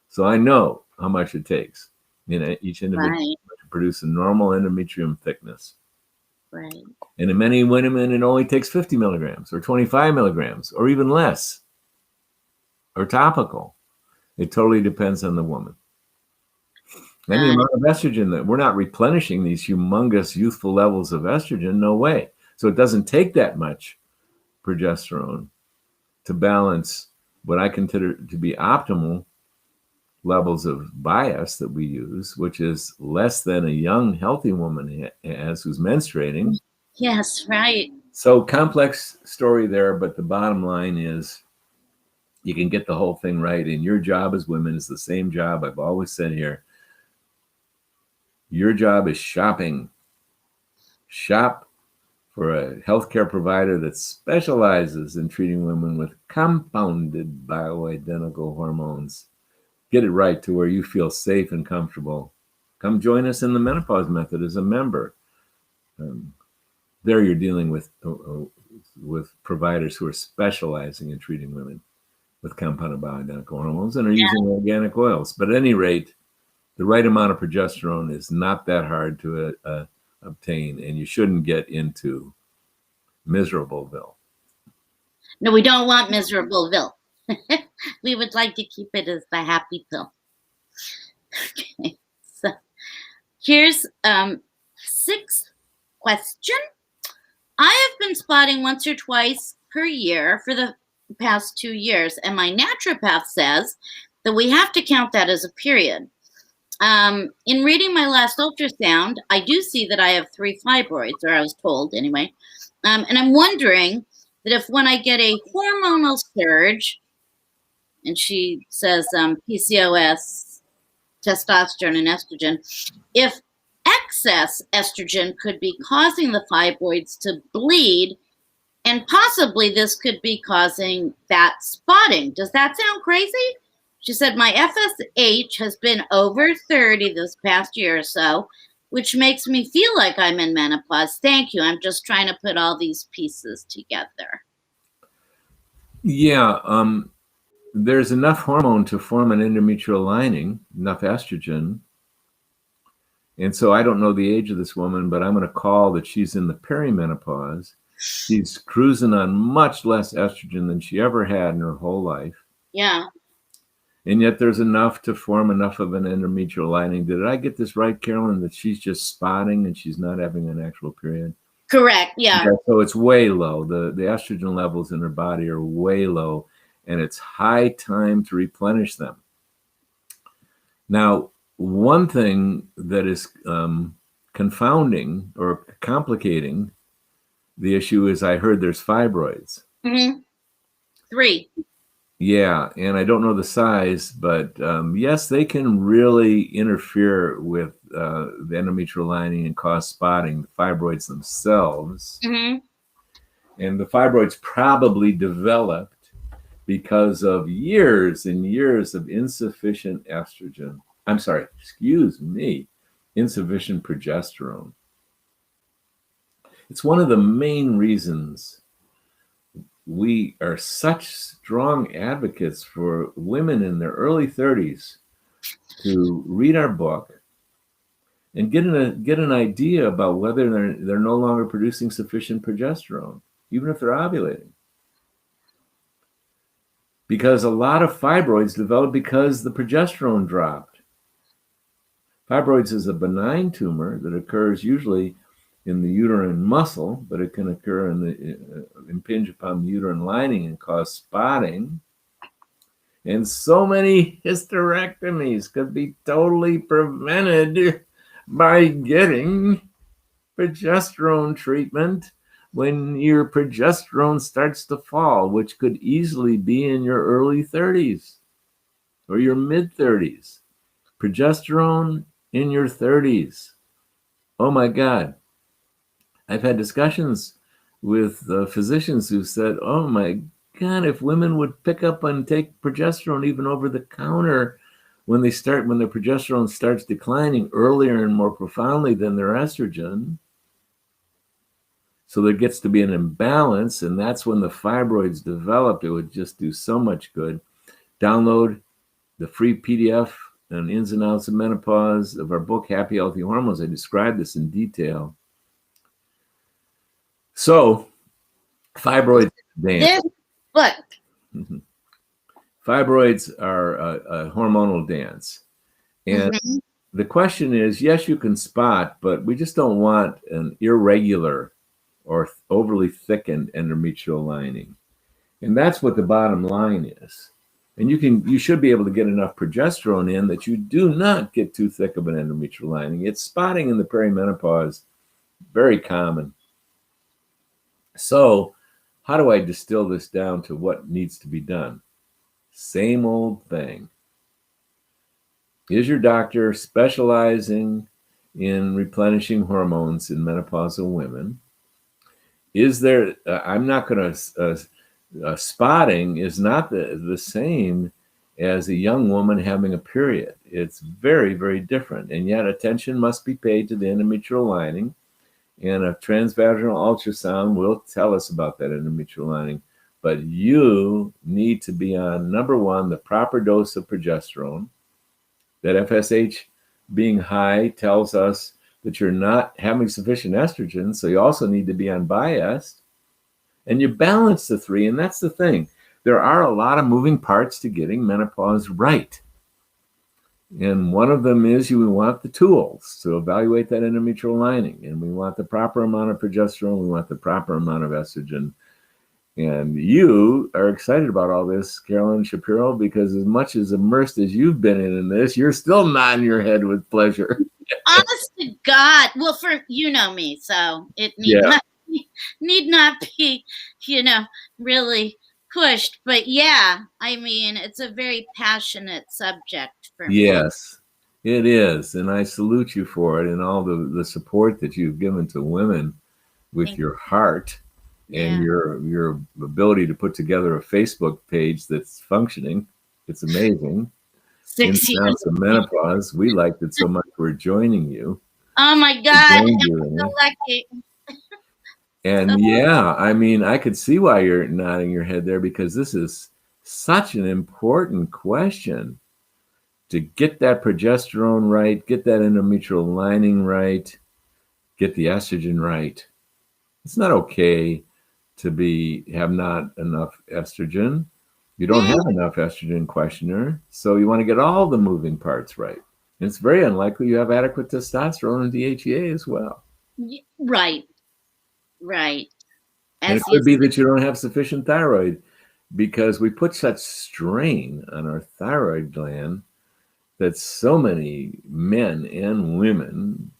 So I know how much it takes in each individual to produce a normal endometrium thickness. Right. And in many women, it only takes 50 milligrams or 25 milligrams or even less, or topical. It totally depends on the woman. And the amount of estrogen that we're not replenishing these humongous youthful levels of estrogen, no way. So it doesn't take that much progesterone to balance what I consider to be optimal levels of bias that we use, which is less than a young, healthy woman has who's menstruating. Yes, right. So complex story there, but the bottom line is you can get the whole thing right. And your job as women is the same job I've always said here. Your job is shopping. Shop for a healthcare provider that specializes in treating women with compounded bioidentical hormones. Get it right to where you feel safe and comfortable. Come join us in the Menopause Method as a member. There you're dealing with providers who are specializing in treating women with compounded bioidentical hormones and are using organic oils. But at any rate, the right amount of progesterone is not that hard to obtain, and you shouldn't get into Miserable-ville. No, we don't want Miserable-ville. We would like to keep it as the happy pill. Okay. So, Here's sixth question. I have been spotting once or twice per year for the past 2 years, and my naturopath says that we have to count that as a period. In reading my last ultrasound, I do see that I have 3 fibroids, or I was told anyway. And I'm wondering that if when I get a hormonal surge, and she says PCOS, testosterone, and estrogen, if excess estrogen could be causing the fibroids to bleed, and possibly this could be causing that spotting. Does that sound crazy? She said, my FSH has been over 30 this past year or so, which makes me feel like I'm in menopause. Thank you. I'm just trying to put all these pieces together. Yeah, there's enough hormone to form an endometrial lining, enough estrogen. And so I don't know the age of this woman, but I'm going to call that she's in the perimenopause. She's cruising on much less estrogen than she ever had in her whole life. Yeah. And yet there's enough to form enough of an endometrial lining. Did I get this right, Carolyn, that she's just spotting and she's not having an actual period? Correct. Yeah. So it's way low. The estrogen levels in her body are way low, and it's high time to replenish them. Now, one thing that is confounding or complicating the issue is I heard there's fibroids. Mm-hmm. 3. Yeah, and I don't know the size, but yes, they can really interfere with the endometrial lining and cause spotting, the fibroids themselves. Mm-hmm. And the fibroids probably developed because of years and years of insufficient estrogen. I'm sorry, excuse me, insufficient progesterone. It's one of the main reasons we are such strong advocates for women in their early 30s to read our book and get an idea about whether they're no longer producing sufficient progesterone, even if they're ovulating. Because a lot of fibroids develop because the progesterone dropped. Fibroids is a benign tumor that occurs usually in the uterine muscle, but it can occur in the impinge upon the uterine lining and cause spotting. And so many hysterectomies could be totally prevented by getting progesterone treatment when your progesterone starts to fall, which could easily be in your early 30s or your mid 30s. Progesterone in your 30s. Oh my God. I've had discussions with physicians who said, oh my God, if women would pick up and take progesterone even over the counter when their progesterone starts declining earlier and more profoundly than their estrogen, so there gets to be an imbalance, and that's when the fibroids develop, it would just do so much good. Download the free PDF on ins and outs of menopause of our book, Happy Healthy Hormones. I describe this in detail. So, fibroids dance. This book. Fibroids are a hormonal dance. And the question is, yes, you can spot, but we just don't want an irregular or overly thickened endometrial lining. And that's what the bottom line is. And you should be able to get enough progesterone in that you do not get too thick of an endometrial lining. It's spotting in the perimenopause, very common. So how do I distill this down to what needs to be done? Same old thing. Is your doctor specializing in replenishing hormones in menopausal women? Is there, I'm not going to, spotting is not the same as a young woman having a period. It's very, very different. And yet attention must be paid to the endometrial lining. And a transvaginal ultrasound will tell us about that endometrial lining. But you need to be on, number one, the proper dose of progesterone. That FSH being high tells us that you're not having sufficient estrogen, so you also need to be on biased. And you balance the 3, and that's the thing. There are a lot of moving parts to getting menopause right. And one of them is we want the tools to evaluate that endometrial lining, and we want the proper amount of progesterone, we want the proper amount of estrogen. And you are excited about all this, Carolyn Shapiro, because as much as immersed as you've been in this, you're still nodding your head with pleasure. Honest to God. Well, you know me, so it need not be, really pushed. But yeah, I mean, it's a very passionate subject for me. Yes, it is. And I salute you for it and all the support that you've given to women with your heart and your ability to put together a Facebook page that's functioning. It's amazing. 6 years of menopause. We liked it so much we're joining you. Oh my God, I'm so lucky. And yeah, I mean, I could see why you're nodding your head there, because this is such an important question to get that progesterone right, get that endometrial lining right, get the estrogen right. It's not okay to have not enough estrogen. You don't have enough estrogen, questioner. So you want to get all the moving parts right. And it's very unlikely you have adequate testosterone and DHEA as well. Right. Right. And it could be that you don't have sufficient thyroid, because we put such strain on our thyroid gland that so many men and women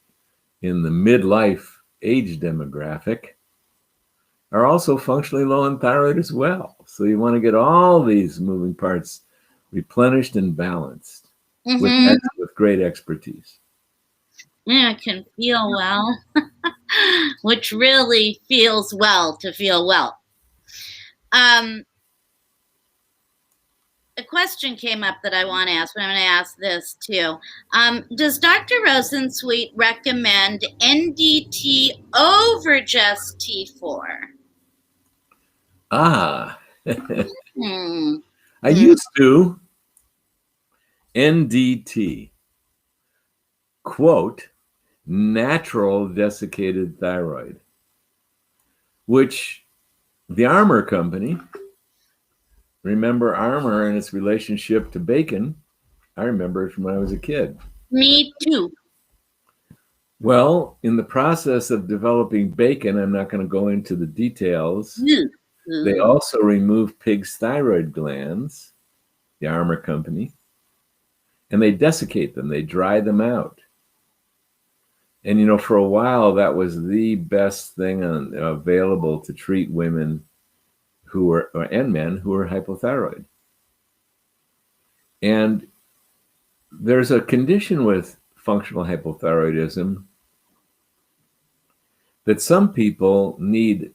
in the midlife age demographic are also functionally low in thyroid as well. So you want to get all these moving parts replenished and balanced with great expertise. Yeah, I can feel well, which really feels well to feel well. A question came up that I want to ask, but I'm going to ask this too. Does Dr. Rosensweet recommend NDT over just T4? I used to. NDT, quote, natural desiccated thyroid, which the Armour company, remember Armour and its relationship to bacon? I remember it from when I was a kid. Me too. Well, in the process of developing bacon, I'm not going to go into the details. They also remove pigs' thyroid glands, the Armour company, and they desiccate them. They dry them out. And, for a while, that was the best thing available to treat women and men who were hypothyroid. And there's a condition with functional hypothyroidism that some people need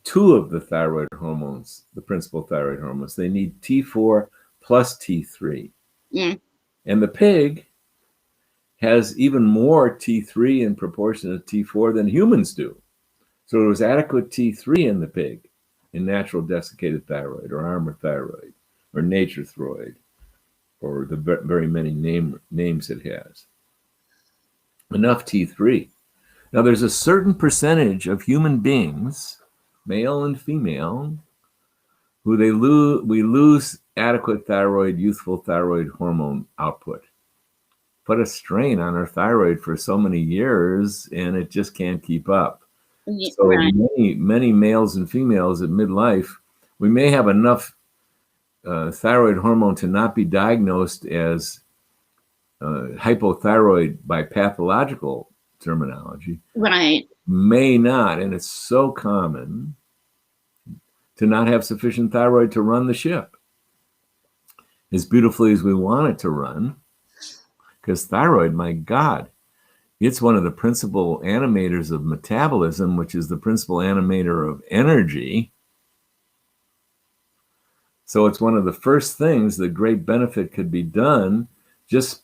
two of the thyroid hormones, the principal thyroid hormones. They need T4 plus T3. And the pig has even more T3 in proportion to T4 than humans do. So there was adequate T3 in the pig, in natural desiccated thyroid or Armour thyroid or nature thyroid, or the very many names it has. Enough T3. Now there's a certain percentage of human beings, male and female, who we lose adequate youthful thyroid hormone output. Put a strain on our thyroid for so many years, and it just can't keep up. So many males and females at midlife, we may have enough thyroid hormone to not be diagnosed as hypothyroid by pathological terminology. Right. May not, and it's so common to not have sufficient thyroid to run the ship as beautifully as we want it to run. Because thyroid, my God, it's one of the principal animators of metabolism, which is the principal animator of energy. So it's one of the first things that great benefit could be done. Just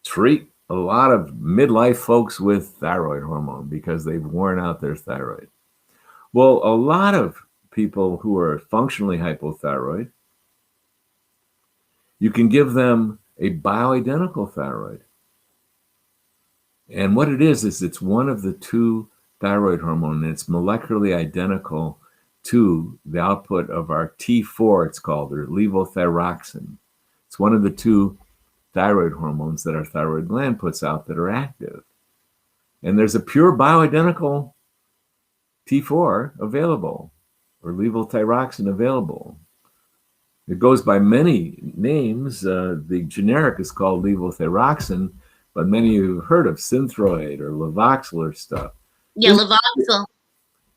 treat a lot of midlife folks with thyroid hormone because they've worn out their thyroid. Well, a lot of people who are functionally hypothyroid, you can give them a bioidentical thyroid. And what it is it's one of the two thyroid hormone, and it's molecularly identical to the output of our T4, it's called, or levothyroxine. It's one of the two thyroid hormones that our thyroid gland puts out that are active. And there's a pure bioidentical T4 available, or levothyroxine available. It goes by many names. The generic is called levothyroxine, but many of you have heard of Synthroid or Levoxyl or stuff. Yeah, Levoxyl.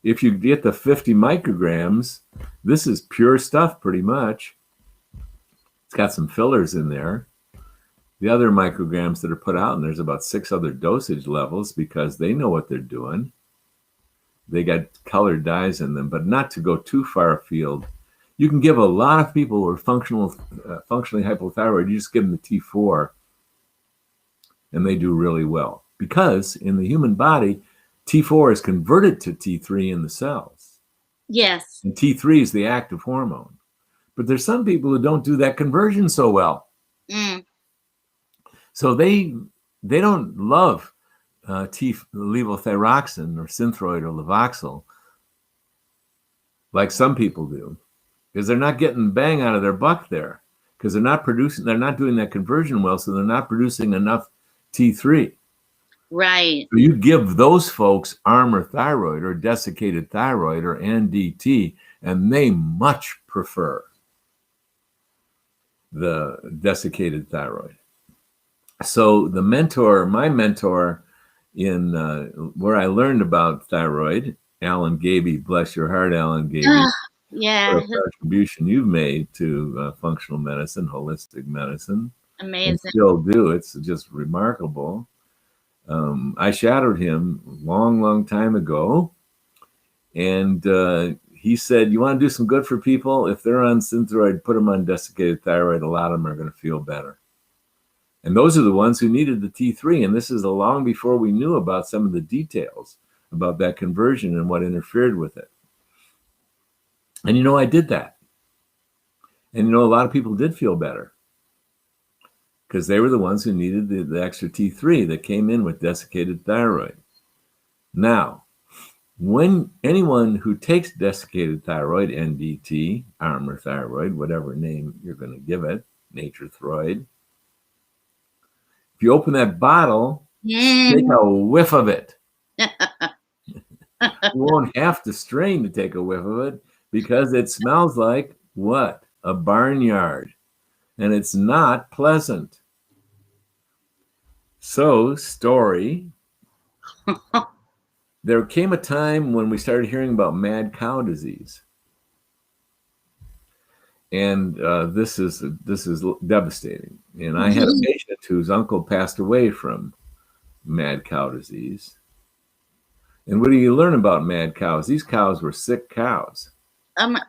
If you get the 50 micrograms, this is pure stuff pretty much. It's got some fillers in there. The other micrograms that are put out, and there's about 6 other dosage levels because they know what they're doing. They got colored dyes in them, but not to go too far afield. You can give a lot of people who are functionally hypothyroid, you just give them the T4, and they do really well. Because in the human body, T4 is converted to T3 in the cells. Yes. And T3 is the active hormone. But there's some people who don't do that conversion so well. So they don't love levothyroxine or Synthroid or Levoxyl like some people do, because they're not getting bang out of their buck there, because they're not doing that conversion well, so they're not producing enough T3. Right. So you give those folks Armour thyroid or desiccated thyroid or NDT, and they much prefer the desiccated thyroid. So my mentor in where I learned about thyroid, Alan Gaby, bless your heart, Alan Gaby. Yeah. For a contribution you've made to functional medicine, holistic medicine. Amazing. Still do. It's just remarkable. I shadowed him long time ago. And he said, you want to do some good for people? If they're on Synthroid, put them on desiccated thyroid. A lot of them are going to feel better. And those are the ones who needed the T3. And this is long before we knew about some of the details about that conversion and what interfered with it. And I did that. And a lot of people did feel better because they were the ones who needed the extra T3 that came in with desiccated thyroid. Now, when anyone who takes desiccated thyroid, NDT, Armour thyroid, whatever name you're going to give it, Nature Throid, if you open that bottle, take a whiff of it. You won't have to strain to take a whiff of it because it smells like what? A barnyard. And it's not pleasant. So, story. There came a time when we started hearing about mad cow disease. And this is devastating. And I had a patient whose uncle passed away from mad cow disease. And what do you learn about mad cows? These cows were sick cows. And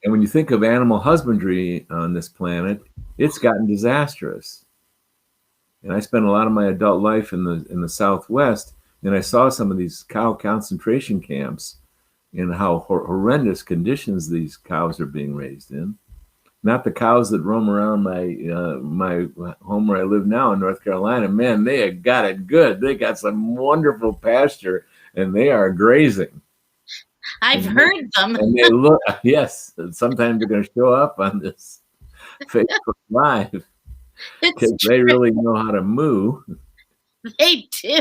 when you think of animal husbandry on this planet, it's gotten disastrous. And I spent a lot of my adult life in the Southwest, and I saw some of these cow concentration camps and how horrendous conditions these cows are being raised in. Not the cows that roam around my home where I live now in North Carolina. Man, they have got it good. They got some wonderful pasture, and they are grazing. I've heard them. And they look, yes, sometimes they're going to show up on this Facebook Live because they really know how to moo. They do.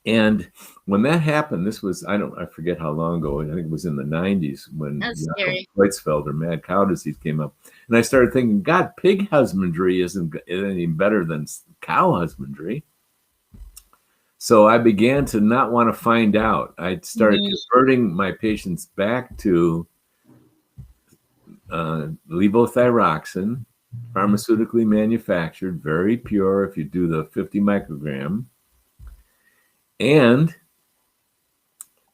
And when that happened, this was, I forget how long ago, I think it was in the 90s when Creutzfeldt or mad cow disease came up. And I started thinking, God, pig husbandry isn't any better than cow husbandry. So I began to not want to find out. I started converting my patients back to levothyroxine, pharmaceutically manufactured, very pure if you do the 50 microgram, and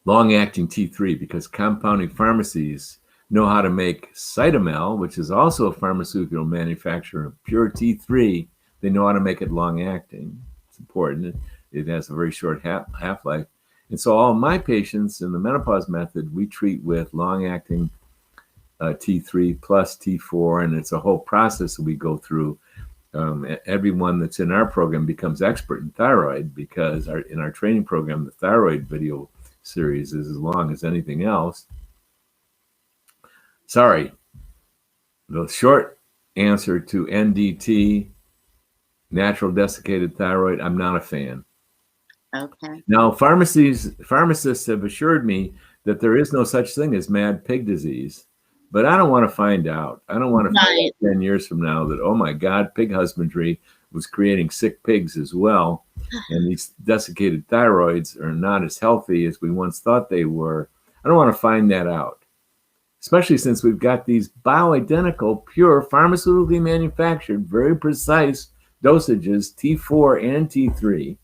long-acting T3, because compounding pharmacies know how to make Cytomel, which is also a pharmaceutical manufacturer of pure T3. They know how to make it long-acting. It's important. It has a very short half-life. And so all my patients in the menopause method, we treat with long-acting T3 plus T4, and it's a whole process that we go through. Everyone that's in our program becomes expert in thyroid because in our training program, the thyroid video series is as long as anything else. Sorry, The short answer to NDT, natural desiccated thyroid, I'm not a fan. Okay. Now, pharmacists have assured me that there is no such thing as mad pig disease, but I don't want to find out. I don't want to find Right. out 10 years from now that, oh my God, pig husbandry was creating sick pigs as well. And these desiccated thyroids are not as healthy as we once thought they were. I don't want to find that out, especially since we've got these bioidentical, pure, pharmaceutically manufactured, very precise dosages, T4 and T3.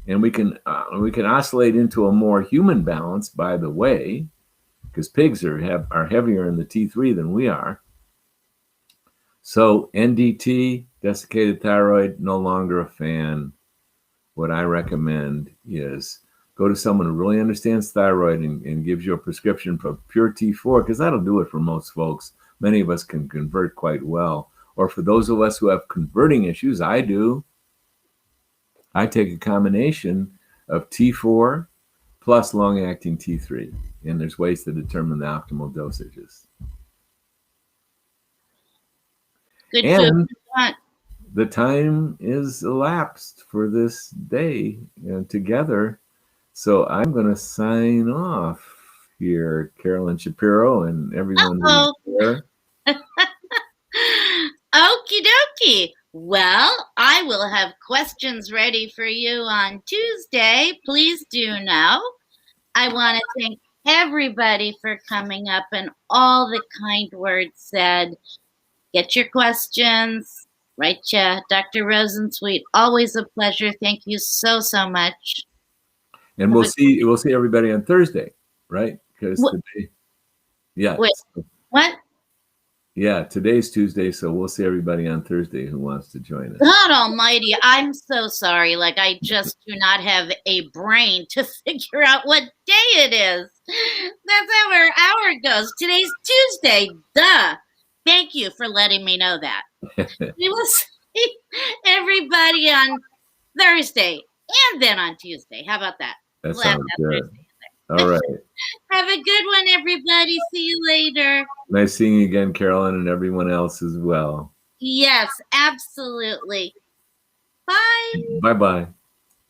And we can oscillate into a more human balance, by the way, because pigs are heavier in the T3 than we are. So NDT, desiccated thyroid, no longer a fan. What I recommend is go to someone who really understands thyroid and gives you a prescription for pure T4, because that'll do it for most folks. Many of us can convert quite well. Or for those of us who have converting issues, I do. I take a combination of T4 plus long-acting T3, and there's ways to determine the optimal dosages. Good And food. the time is elapsed for this day together, so I'm going to sign off here, Carolyn Shapiro and everyone who's there. Okie dokie. Well, I will have questions ready for you on Tuesday. Please do know. I want to thank everybody for coming up and all the kind words said. Get your questions. Right, ya, Dr. Rosensweet. Always a pleasure. Thank you so much. And we'll see everybody on Thursday, right? Because today, yeah. Wait, what? Yeah, today's Tuesday, so we'll see everybody on Thursday who wants to join us. God almighty, I'm so sorry. Like, I just do not have a brain to figure out what day it is. That's how our hour goes. Today's Tuesday. Duh. Thank you for letting me know that. We will see everybody on Thursday and then on Tuesday. How about that? That sounds good. All right. Have a good one, everybody. See you later. Nice seeing you again, Carolyn, and everyone else as well. Yes, absolutely. Bye. Bye-bye.